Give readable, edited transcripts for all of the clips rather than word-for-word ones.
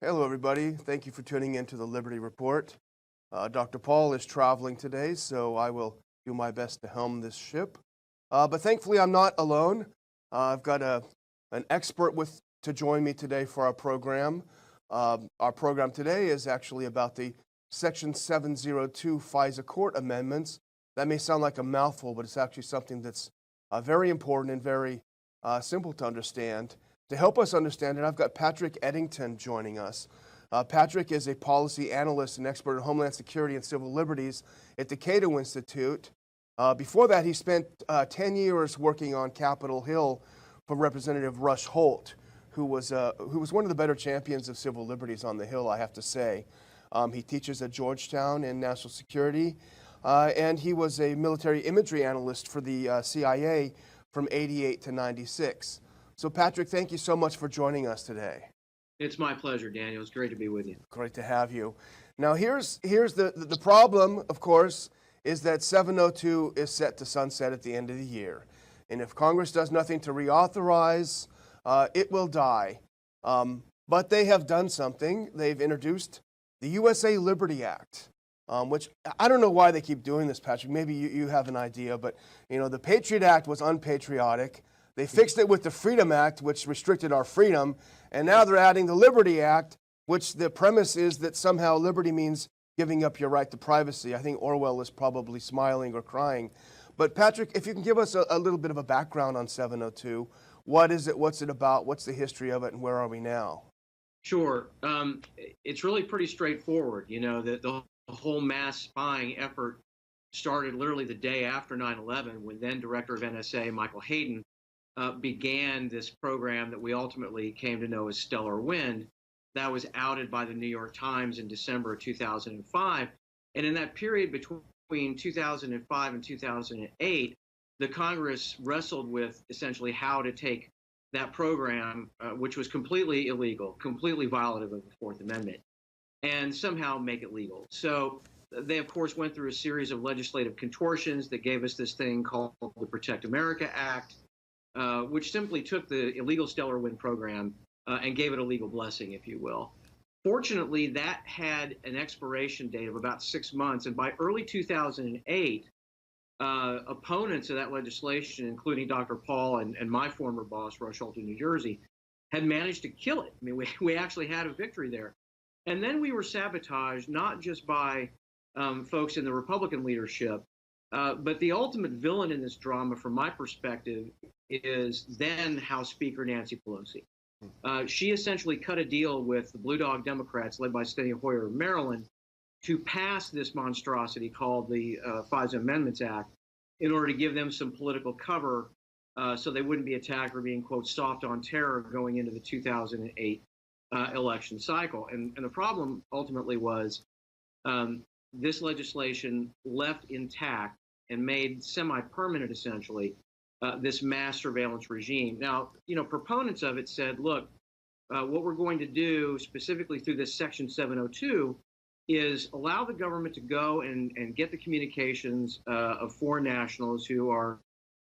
Hello, everybody. Thank you for tuning in to the Liberty Report. Dr. Paul is traveling today, so I will do my best to helm this ship. But thankfully, I'm not alone. I've got an expert to join me today for our program. Our program today is actually about the Section 702 FISA Court amendments. That may sound like a mouthful, but it's actually something that's very important and very simple to understand. To help us understand it, I've got Patrick Eddington joining us. Patrick is a policy analyst and expert in Homeland Security and Civil Liberties at the Cato Institute. Before that, he spent 10 years working on Capitol Hill for Representative Rush Holt, who was one of the better champions of civil liberties on the Hill, I have to say. He teaches at Georgetown in national security, and he was a military imagery analyst for the CIA from '88 to '96. So, Patrick, thank you so much for joining us today. It's my pleasure, Daniel. It's great to be with you. Great to have you. Now, here's the problem, of course, is that 702 is set to sunset at the end of the year. And if Congress does nothing to reauthorize, it will die. But they have done something. They've introduced the USA Liberty Act, which I don't know why they keep doing this, Patrick. Maybe you have an idea, but the Patriot Act was unpatriotic. They fixed it with the Freedom Act, which restricted our freedom, and now they're adding the Liberty Act, which the premise is that somehow liberty means giving up your right to privacy. I think Orwell is probably smiling or crying. But Patrick, if you can give us a little bit of a background on 702, what is it, what's it about, what's the history of it, and where are we now? Sure. It's really pretty straightforward. The whole mass spying effort started literally the day after 9/11, when then Director of NSA Michael Hayden began this program that we ultimately came to know as Stellar Wind. That was outed by the New York Times in December of 2005. And in that period between 2005 and 2008, the Congress wrestled with essentially how to take that program, which was completely illegal, completely violative of the Fourth Amendment, and somehow make it legal. So they, of course, went through a series of legislative contortions that gave us this thing called the Protect America Act, which simply took the illegal Stellar Wind program and gave it a legal blessing, if you will. Fortunately, that had an expiration date of about 6 months, and by early 2008, opponents of that legislation, including Dr. Paul and my former boss, Rush Holt in New Jersey, had managed to kill it. I mean, we actually had a victory there. And then we were sabotaged, not just by folks in the Republican leadership, but the ultimate villain in this drama, from my perspective, is then House Speaker Nancy Pelosi. She essentially cut a deal with the Blue Dog Democrats, led by Steny Hoyer of Maryland, to pass this monstrosity called the FISA Amendments Act in order to give them some political cover so they wouldn't be attacked for being, quote, soft on terror going into the 2008 election cycle. And the problem ultimately was this legislation left intact and made semi-permanent, essentially, this mass surveillance regime. Now, proponents of it said, look, what we're going to do specifically through this Section 702 is allow the government to go and get the communications of foreign nationals who are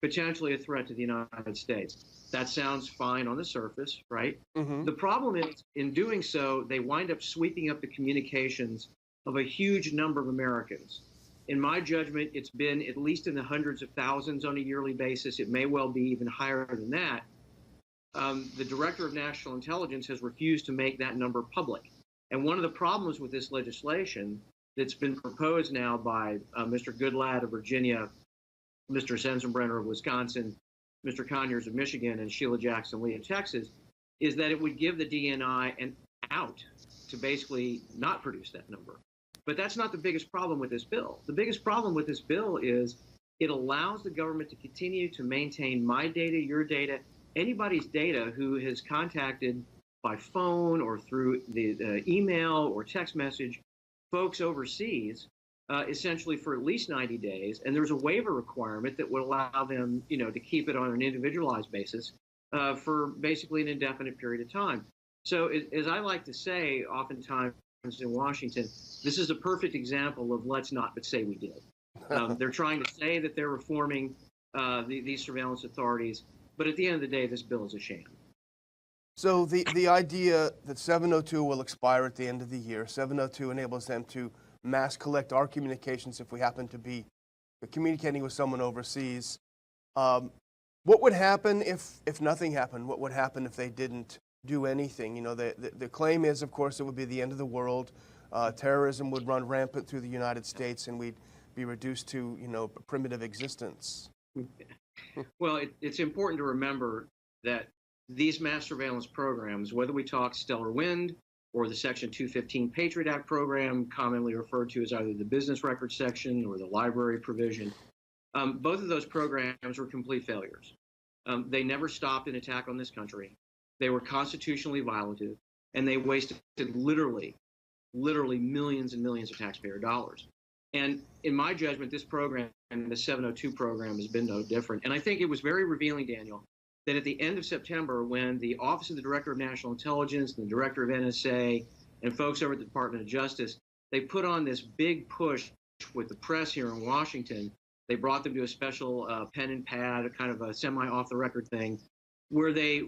potentially a threat to the United States. That sounds fine on the surface, right? Mm-hmm. The problem is, in doing so, they wind up sweeping up the communications of a huge number of Americans. In my judgment, it's been at least in the hundreds of thousands on a yearly basis. It may well be even higher than that. The Director of National Intelligence has refused to make that number public. And one of the problems with this legislation that's been proposed now by Mr. Goodlatte of Virginia, Mr. Sensenbrenner of Wisconsin, Mr. Conyers of Michigan, and Sheila Jackson Lee of Texas, is that it would give the DNI an out to basically not produce that number. But that's not the biggest problem with this bill. The biggest problem with this bill is it allows the government to continue to maintain my data, your data, anybody's data who has contacted by phone or through the email or text message folks overseas, essentially for at least 90 days. And there's a waiver requirement that would allow them, to keep it on an individualized basis for basically an indefinite period of time. So as I like to say, oftentimes in Washington, this is a perfect example of let's not but say we did. They're trying to say that they're reforming these surveillance authorities, but at the end of the day, this bill is a sham. So the idea that 702 will expire at the end of the year, 702 enables them to mass collect our communications if we happen to be communicating with someone overseas. What would happen if nothing happened? What would happen if they didn't do anything? You know, the claim is, of course, it would be the end of the world. Terrorism would run rampant through the United States, and we'd be reduced to, you know, primitive existence. Well, it's important to remember that these mass surveillance programs, whether we talk Stellar Wind or the Section 215 Patriot Act program, commonly referred to as either the business records section or the library provision, both of those programs were complete failures. They never stopped an attack on this country. They were constitutionally violative, and they wasted literally millions and millions of taxpayer dollars. And in my judgment, this program, the 702 program, has been no different. And I think it was very revealing, Daniel, that at the end of September, when the Office of the Director of National Intelligence, and the Director of NSA, and folks over at the Department of Justice, they put on this big push with the press here in Washington. They brought them to a special pen and pad, a kind of a semi-off-the-record thing, where they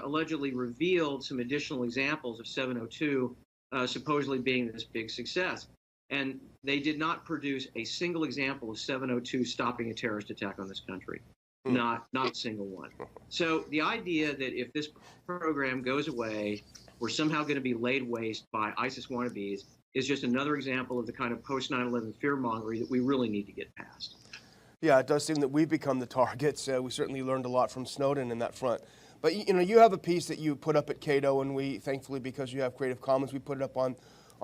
allegedly revealed some additional examples of 702 supposedly being this big success. And they did not produce a single example of 702 stopping a terrorist attack on this country. Not a single one. So the idea that if this program goes away, we're somehow going to be laid waste by ISIS wannabes is just another example of the kind of post-9/11 fear-mongering that we really need to get past. Yeah, it does seem that we've become the targets. We certainly learned a lot from Snowden in that front. But you know, you have a piece that you put up at Cato, and we, thankfully, because you have Creative Commons, we put it up on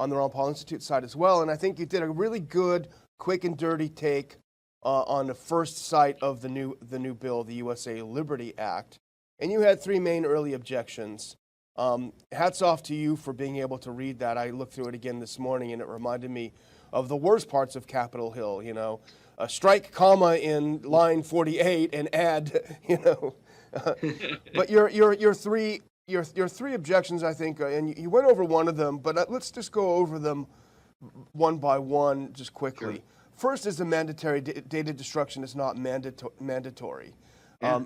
the Ron Paul Institute side as well. And I think you did a really good, quick and dirty take on the first sight of the new bill, the USA Liberty Act. And you had three main early objections. Hats off to you for being able to read that. I looked through it again this morning, and it reminded me of the worst parts of Capitol Hill, you know. Strike comma in line 48 and add, you know. But your three objections, I think, and you went over one of them, but let's just go over them one by one just quickly. Sure. First is the mandatory data destruction is not mandatory. Yeah.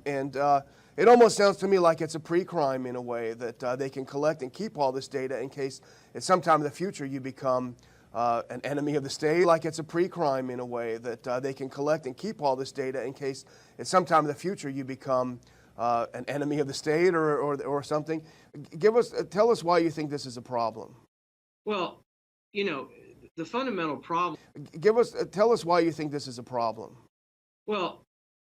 It almost sounds to me like it's a pre-crime in a way that they can collect and keep all this data in case at some time in the future you become an enemy of the state. Like it's a pre-crime in a way that they can collect and keep all this data in case at some time in the future you become an enemy of the state or something. Tell us why you think this is a problem. Well, you know, the fundamental problem. Tell us why you think this is a problem. Well,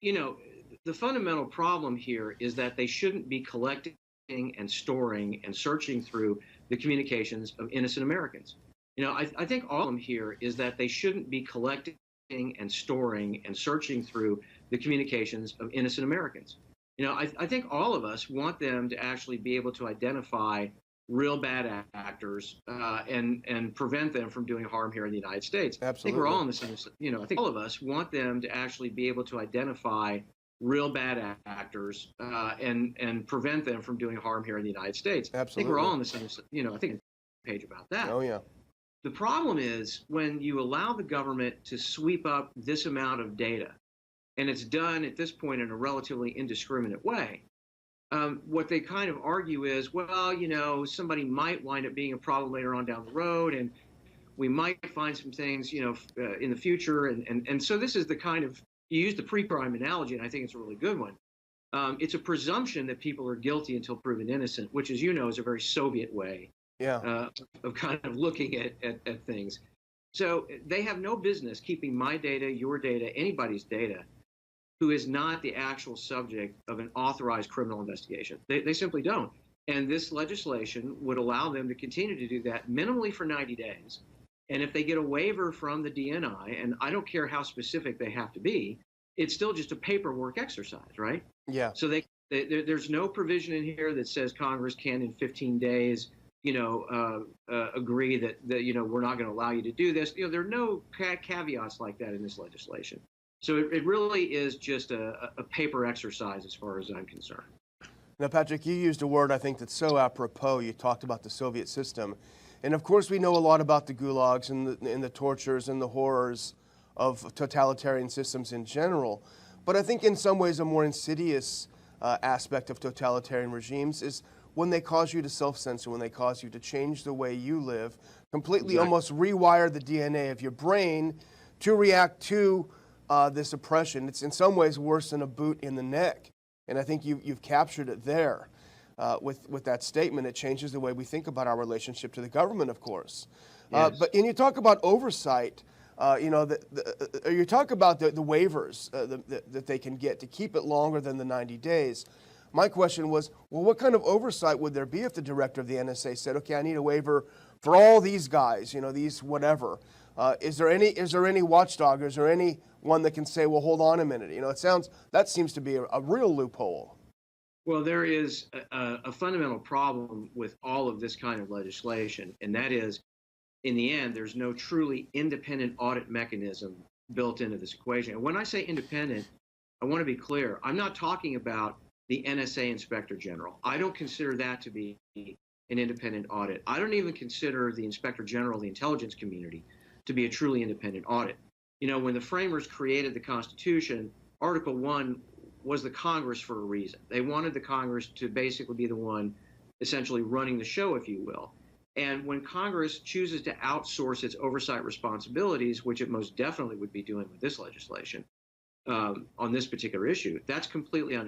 you know, the fundamental problem here is that they shouldn't be collecting and storing and searching through the communications of innocent Americans. You know, I think all of them here is that they shouldn't be collecting and storing and searching through the communications of innocent Americans. You know, I think all of us want them to actually be able to identify real bad actors and prevent them from doing harm here in the United States. Absolutely. I think we're all in the same, you know, I think all of us want them to actually be able to identify real bad actors and prevent them from doing harm here in the United States. Absolutely. I think we're all on the same, you know, I think page about that. Oh, yeah. The problem is when you allow the government to sweep up this amount of data, and it's done at this point in a relatively indiscriminate way, what they kind of argue is, well, you know, somebody might wind up being a problem later on down the road, and we might find some things, you know, in the future. And so this is the kind of, you use the pre-crime analogy, and I think it's a really good one. It's a presumption that people are guilty until proven innocent, which, as you know, is a very Soviet way of kind of looking at things. So they have no business keeping my data, your data, anybody's data, who is not the actual subject of an authorized criminal investigation. They simply don't. And this legislation would allow them to continue to do that minimally for 90 days. And if they get a waiver from the DNI, and I don't care how specific they have to be, it's still just a paperwork exercise, right? Yeah. So there's no provision in here that says Congress can, in 15 days, you know, agree that you know, we're not going to allow you to do this. You know, there are no caveats like that in this legislation. So it really is just a paper exercise as far as I'm concerned. Now, Patrick, you used a word I think that's so apropos. You talked about the Soviet system. And of course, we know a lot about the gulags and the tortures and the horrors of totalitarian systems in general. But I think in some ways a more insidious aspect of totalitarian regimes is when they cause you to self-censor, when they cause you to change the way you live, completely Exactly. almost rewire the DNA of your brain to react to this oppression. It's in some ways worse than a boot in the neck. And I think you've captured it there with that statement. It changes the way we think about our relationship to the government, of course. Yes. But you talk about oversight. You talk about the waivers that they can get to keep it longer than the 90 days. My question was, well, what kind of oversight would there be if the director of the NSA said, okay, I need a waiver for all these guys, these whatever. Is there any watchdog? Is there any one that can say, well, hold on a minute? That seems to be a real loophole. Well, there is a fundamental problem with all of this kind of legislation, and that is, in the end, there's no truly independent audit mechanism built into this equation. And when I say independent, I want to be clear. I'm not talking about the NSA Inspector General. I don't consider that to be an independent audit. I don't even consider the Inspector General of the intelligence community to be a truly independent audit. When the framers created the Constitution, Article 1 was the Congress for a reason. They wanted the Congress to basically be the one essentially running the show, if you will. And when Congress chooses to outsource its oversight responsibilities, which it most definitely would be doing with this legislation on this particular issue, that's completely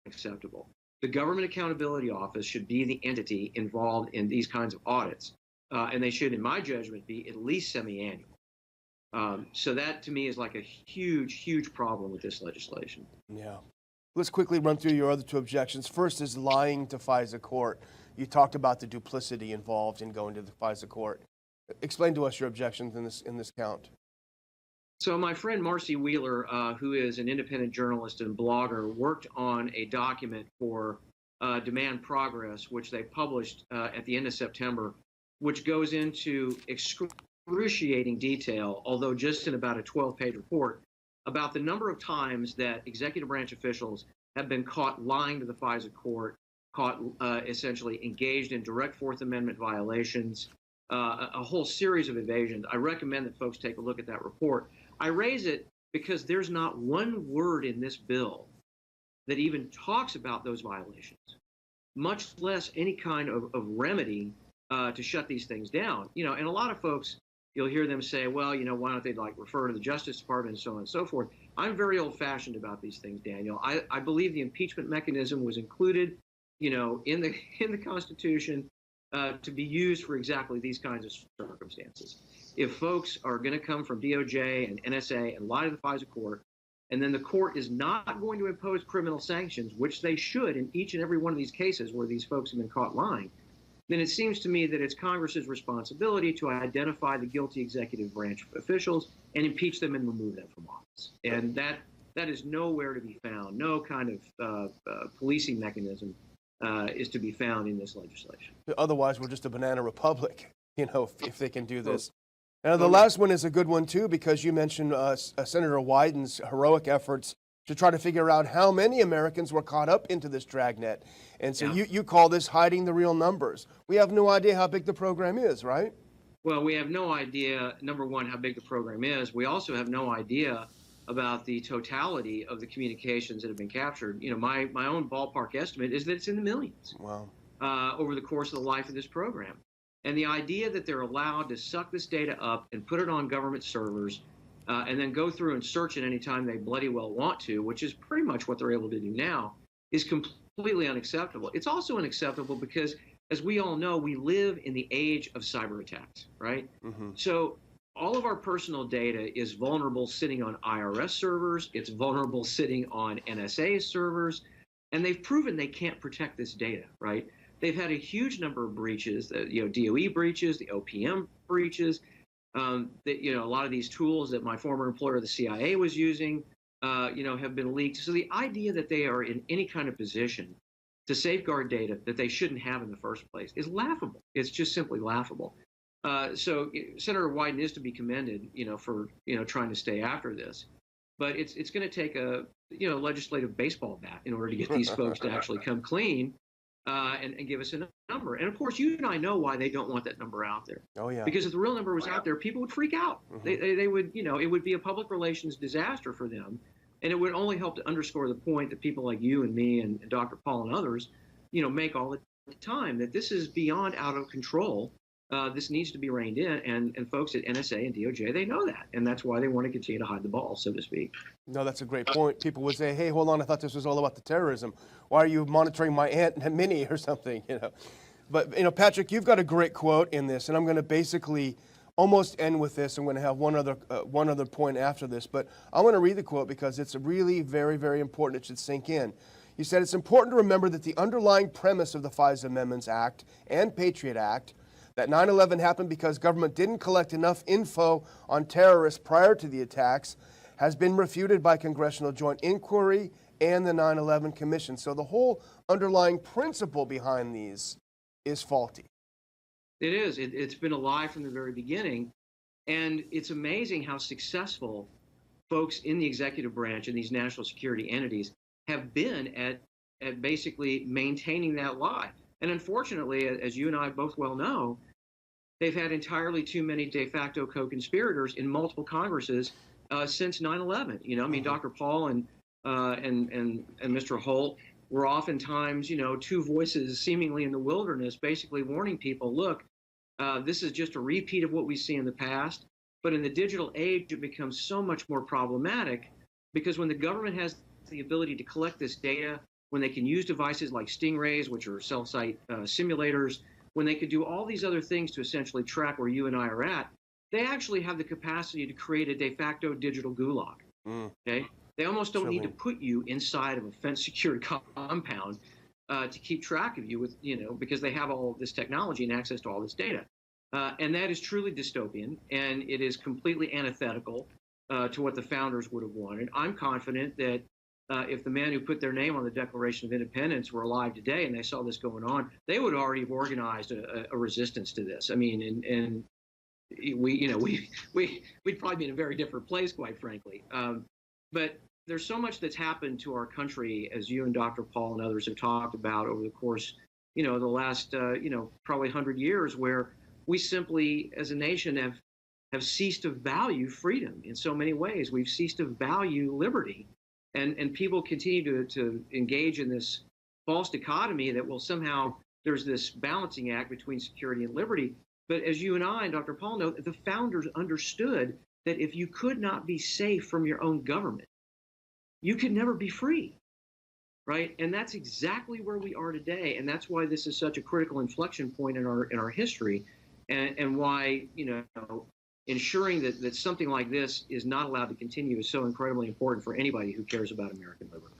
unacceptable. The Government Accountability Office should be the entity involved in these kinds of audits, and they should, in my judgment, be at least semi-annual. So that, to me, is like a huge, huge problem with this legislation. Yeah. Let's quickly run through your other two objections. First is lying to FISA court. You talked about the duplicity involved in going to the FISA court. Explain to us your objections in this count. So my friend Marcy Wheeler, who is an independent journalist and blogger, worked on a document for Demand Progress, which they published at the end of September, which goes into excruciating detail, although just in about a 12-page report, about the number of times that executive branch officials have been caught lying to the FISA court, caught essentially engaged in direct Fourth Amendment violations, a whole series of evasions. I recommend that folks take a look at that report. I raise it because there's not one word in this bill that even talks about those violations, much less any kind of remedy to shut these things down. And a lot of folks, you'll hear them say, well, why don't they refer to the Justice Department and so on and so forth. I'm very old-fashioned about these things, Daniel. I believe the impeachment mechanism was included, in the Constitution to be used for exactly these kinds of circumstances. If folks are going to come from DOJ and NSA and lie to the FISA court, and then the court is not going to impose criminal sanctions, which they should in each and every one of these cases where these folks have been caught lying, then it seems to me that it's Congress's responsibility to identify the guilty executive branch officials and impeach them and remove them from office. And that is nowhere to be found. No kind of policing mechanism is to be found in this legislation. Otherwise, we're just a banana republic, if they can do this. Now, the last one is a good one, too, because you mentioned Senator Wyden's heroic efforts to try to figure out how many Americans were caught up into this dragnet. And so you call this hiding the real numbers. We have no idea how big the program is, right? Well, we have no idea, number one, how big the program is. We also have no idea about the totality of the communications that have been captured. My own ballpark estimate is that it's in the millions. Wow. Over the course of the life of this program. And the idea that they're allowed to suck this data up and put it on government servers and then go through and search it anytime they bloody well want to, which is pretty much what they're able to do now, is completely unacceptable. It's also unacceptable because, as we all know, we live in the age of cyber attacks, right? Mm-hmm. So all of our personal data is vulnerable sitting on IRS servers. It's vulnerable sitting on NSA servers. And they've proven they can't protect this data, right? They've had a huge number of breaches, DOE breaches, the OPM breaches. A lot of these tools that my former employer, the CIA, was using, have been leaked. So the idea that they are in any kind of position to safeguard data that they shouldn't have in the first place is laughable. It's just simply laughable. So Senator Wyden is to be commended, for trying to stay after this. But it's going to take a legislative baseball bat in order to get these folks to actually come clean. And give us a number. And of course, you and I know why they don't want that number out there. Oh, yeah. Because if the real number was out there, people would freak out. Mm-hmm. They would, it would be a public relations disaster for them. And it would only help to underscore the point that people like you and me and Dr. Paul and others, make all the the time that this is beyond out of control. This needs to be reined in, and folks at NSA and DOJ, they know that, and that's why they want to continue to hide the ball, so to speak. No, that's a great point. People would say, hey, hold on, I thought this was all about the terrorism. Why are you monitoring my Aunt Minnie or something, you know? But, you know, Patrick, you've got a great quote in this, and I'm going to basically almost end with this. I'm going to have one other point after this, but I want to read the quote because it's really very, very important. It should sink in. You said, it's important to remember that the underlying premise of the FISA Amendments Act and Patriot Act, that 9/11 happened because government didn't collect enough info on terrorists prior to the attacks, has been refuted by Congressional Joint Inquiry and the 9/11 Commission. So the whole underlying principle behind these is faulty. It is. It's been a lie from the very beginning. And it's amazing how successful folks in the executive branch and these national security entities have been at basically maintaining that lie. And unfortunately, as you and I both well know, they've had entirely too many de facto co-conspirators in multiple Congresses since 9/11. You know, I mean, Dr. Paul and Mr. Holt were oftentimes, you know, two voices seemingly in the wilderness, basically warning people, look, this is just a repeat of what we see in the past. But in the digital age, it becomes so much more problematic because when the government has the ability to collect this data, when they can use devices like stingrays, which are cell site simulators, when they can do all these other things to essentially track where you and I are at, they actually have the capacity to create a de facto digital gulag. Okay, they almost don't need to put you inside of a fence-secured compound to keep track of you with, you know, because they have all this technology and access to all this data. And that is truly dystopian, and it is completely antithetical to what the founders would have wanted. I'm confident that if the man who put their name on the Declaration of Independence were alive today and they saw this going on, they would already have organized a resistance to this. I mean, and we'd probably be in a very different place, quite frankly. But there's so much that's happened to our country, as you and Dr. Paul and others have talked about over the course, you know, the last, probably 100 years, where we simply, as a nation, have ceased to value freedom in so many ways. We've ceased to value liberty. And people continue to engage in this false dichotomy that, well, somehow there's this balancing act between security and liberty. But as you and I and Dr. Paul know, the founders understood that if you could not be safe from your own government, you could never be free, right? And that's exactly where we are today. And that's why this is such a critical inflection point in our history, and why, you know, ensuring that something like this is not allowed to continue is so incredibly important for anybody who cares about American liberty.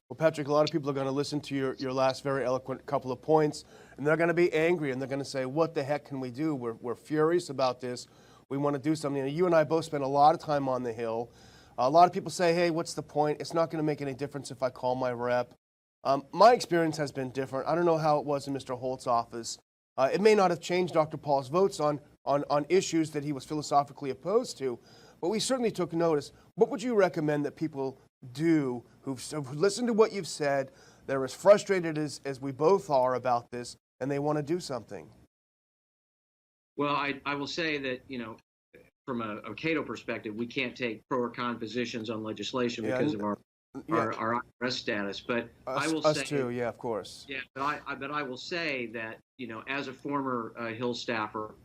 Well, Patrick, a lot of people are going to listen to your last very eloquent couple of points, and they're going to be angry, and they're going to say, what the heck can we do? We're furious about this. We want to do something. You and I both spent a lot of time on the Hill. A lot of people say, hey, what's the point? It's not going to make any difference if I call my rep. My experience has been different. I don't know how it was in Mr. Holt's office. It may not have changed Dr. Paul's votes on issues that he was philosophically opposed to, but we certainly took notice. What would you recommend that people do who've listened to what you've said, they're as frustrated as we both are about this, and they want to do something? Well, I will say that, you know, from a Cato perspective, we can't take pro or con positions on legislation because of our IRS status. But I will say, us too, yeah, of course. Yeah, but I will say that, you know, as a former Hill staffer,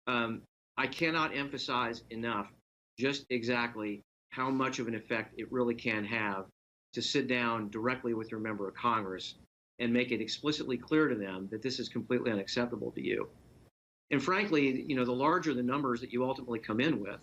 I cannot emphasize enough just exactly how much of an effect it really can have to sit down directly with your member of Congress and make it explicitly clear to them that this is completely unacceptable to you. And frankly, you know, the larger the numbers that you ultimately come in with,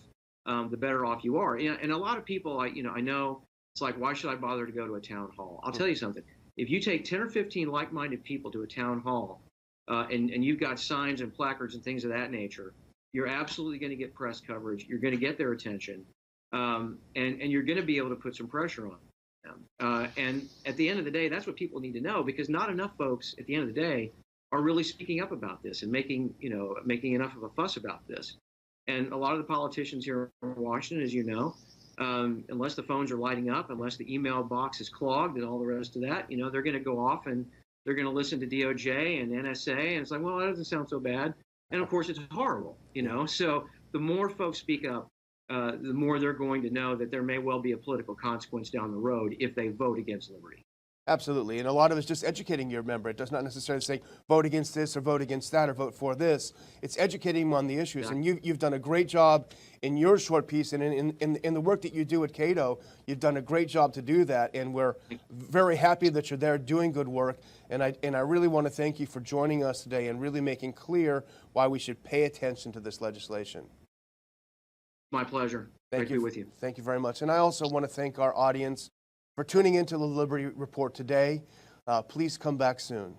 the better off you are. And a lot of people, I know it's like, why should I bother to go to a town hall? I'll tell you something. If you take 10 or 15 like-minded people to a town hall, and you've got signs and placards and things of that nature, you're absolutely going to get press coverage. You're going to get their attention, and you're going to be able to put some pressure on them. And at the end of the day, that's what people need to know, because not enough folks at the end of the day are really speaking up about this and making enough of a fuss about this. And a lot of the politicians here in Washington, as you know, unless the phones are lighting up, unless the email box is clogged and all the rest of that, you know, they're going to go off and they're going to listen to DOJ and NSA, and it's like, well, that doesn't sound so bad. And of course, it's horrible, you know. So the more folks speak up, the more they're going to know that there may well be a political consequence down the road if they vote against liberty. Absolutely. And a lot of it's just educating your member. It does not necessarily say vote against this or vote against that or vote for this. It's educating them on the issues. And you've done a great job in your short piece and in the work that you do at Cato. You've done a great job to do that. And we're very happy that you're there doing good work. And I really want to thank you for joining us today and really making clear why we should pay attention to this legislation. My pleasure. Great to be with you. Thank you very much. And I also want to thank our audience for tuning into the Liberty Report today. Please come back soon.